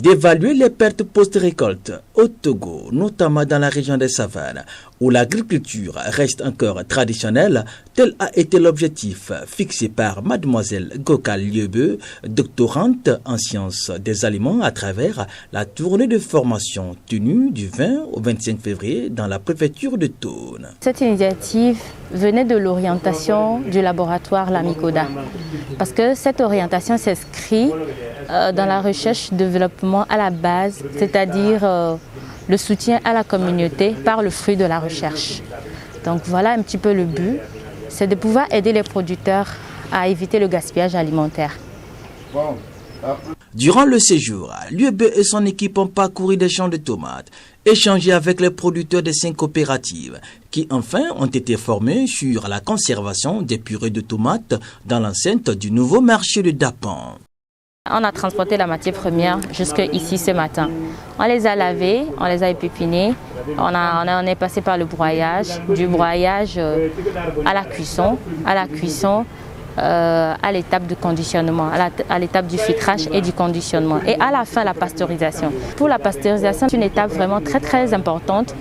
d'évaluer les pertes post-récolte au Togo, notamment dans la région des Savanes, où l'agriculture reste encore traditionnelle. Tel a été l'objectif fixé par mademoiselle Gokal Liebe, doctorante en sciences des aliments, à travers la tournée de formation tenue du 20 au 25 février dans la préfecture de Thônes. Cette initiative venait de l'orientation du laboratoire Lamikoda, parce que cette orientation s'inscrit dans la recherche-développement à la base, c'est-à-dire le soutien à la communauté par le fruit de la recherche. Donc voilà un petit peu le but, c'est de pouvoir aider les producteurs à éviter le gaspillage alimentaire. Durant le séjour, l'UEB et son équipe ont parcouru des champs de tomates, échangé avec les producteurs des 5 coopératives, qui enfin ont été formés sur la conservation des purées de tomates dans l'enceinte du nouveau marché de Dapan. On a transporté la matière première jusqu'ici ce matin. On les a lavés, on les a épépinés, on est passé par le broyage, du broyage à la cuisson, à l'étape de conditionnement, à l'étape du filtrage et du conditionnement. Et à la fin, la pasteurisation. Pour la pasteurisation, c'est une étape vraiment très importante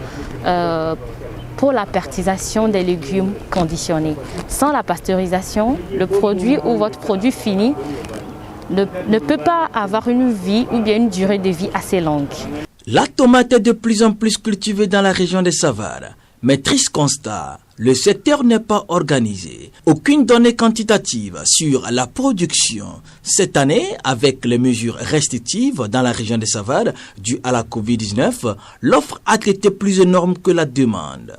pour la pertisation des légumes conditionnés. Sans la pasteurisation, le produit ou votre produit fini ne peut pas avoir une vie ou bien une durée de vie assez longue. La tomate est de plus en plus cultivée dans la région des Savanes. Mais triste constat, le secteur n'est pas organisé. Aucune donnée quantitative sur la production. Cette année, avec les mesures restrictives dans la région des Savanes dues à la Covid-19, l'offre a été plus énorme que la demande.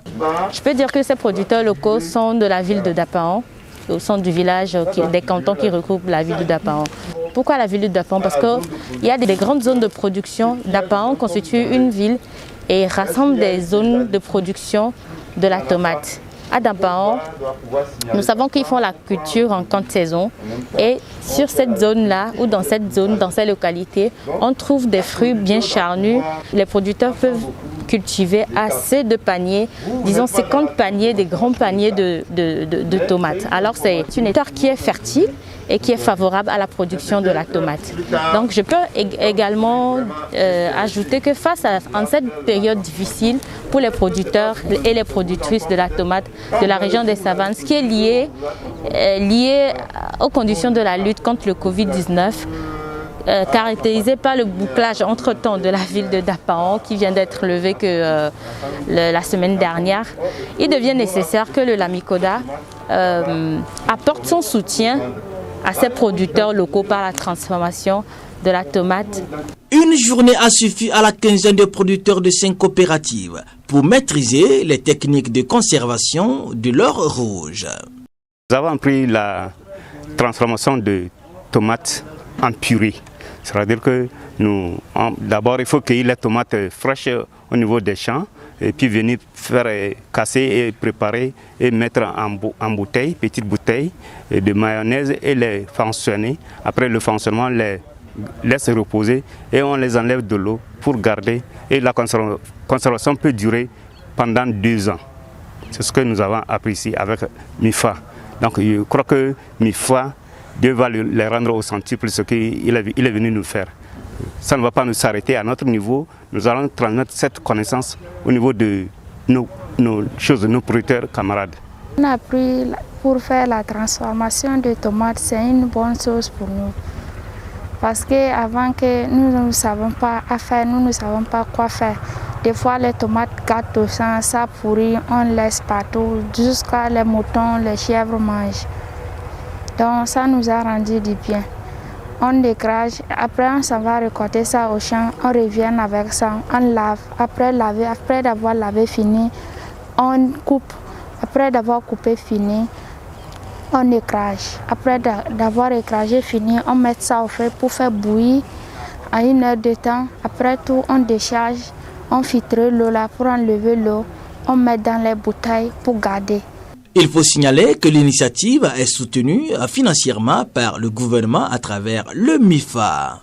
Je peux dire que ces producteurs locaux sont de la ville de Dapan, au centre du village, des cantons qui regroupent la ville de Dapan. Pourquoi la ville de Dapan? Parce qu'il y a des grandes zones de production. Dapan constitue une ville et rassemble des zones de production de la tomate. À Dapan, nous savons qu'ils font la culture en contre-saison et sur cette zone-là ou dans cette zone, dans ces localités, on trouve des fruits bien charnus. Les producteurs peuvent cultiver assez de paniers, disons 50 paniers, des grands paniers de tomates. Alors c'est une terre qui est fertile et qui est favorable à la production de la tomate. Donc je peux également ajouter que face à cette période difficile pour les producteurs et les productrices de la tomate de la région des Savanes, ce qui est lié aux conditions de la lutte contre le Covid-19, caractérisé par le bouclage entre-temps de la ville de Dapan qui vient d'être levé que la semaine dernière, il devient nécessaire que le Lamikoda apporte son soutien à ces producteurs locaux par la transformation de la tomate. Une journée a suffi à la quinzaine de producteurs de 5 coopératives pour maîtriser les techniques de conservation de l'or rouge. Nous avons pris la transformation de tomates en purée. C'est-à-dire que d'abord il faut cueillir les tomates fraîches au niveau des champs et puis venir faire casser et préparer et mettre en bouteille, petites bouteilles de mayonnaise et les fonctionner. Après le fonctionnement, les laisse reposer et on les enlève de l'eau pour garder. Et la conservation peut durer pendant 2 ans. C'est ce que nous avons appris ici avec MIFA. Donc je crois que MIFA va les rendre au centuple ce qu'il est venu nous faire. Ça ne va pas nous s'arrêter à notre niveau. Nous allons transmettre cette connaissance au niveau de nos producteurs camarades. On a appris pour faire la transformation de tomates, c'est une bonne chose pour nous. Parce qu'avant que nous ne savons pas à faire, nous ne savons pas quoi faire. Des fois les tomates gâtent au sang, ça pourrit, on laisse partout, jusqu'à les moutons, les chèvres mangent. Donc ça nous a rendu du bien. On décrage, après on s'en va récolter ça au champ, on revient avec ça, on lave. Après d'avoir lavé fini, on coupe. Après d'avoir coupé fini, on écrase. Après d'avoir écrasé fini, on met ça au feu pour faire bouillir à 1 heure de temps. Après tout, on décharge, on filtre l'eau là pour enlever l'eau, on met dans les bouteilles pour garder. Il faut signaler que l'initiative est soutenue financièrement par le gouvernement à travers le MIFA.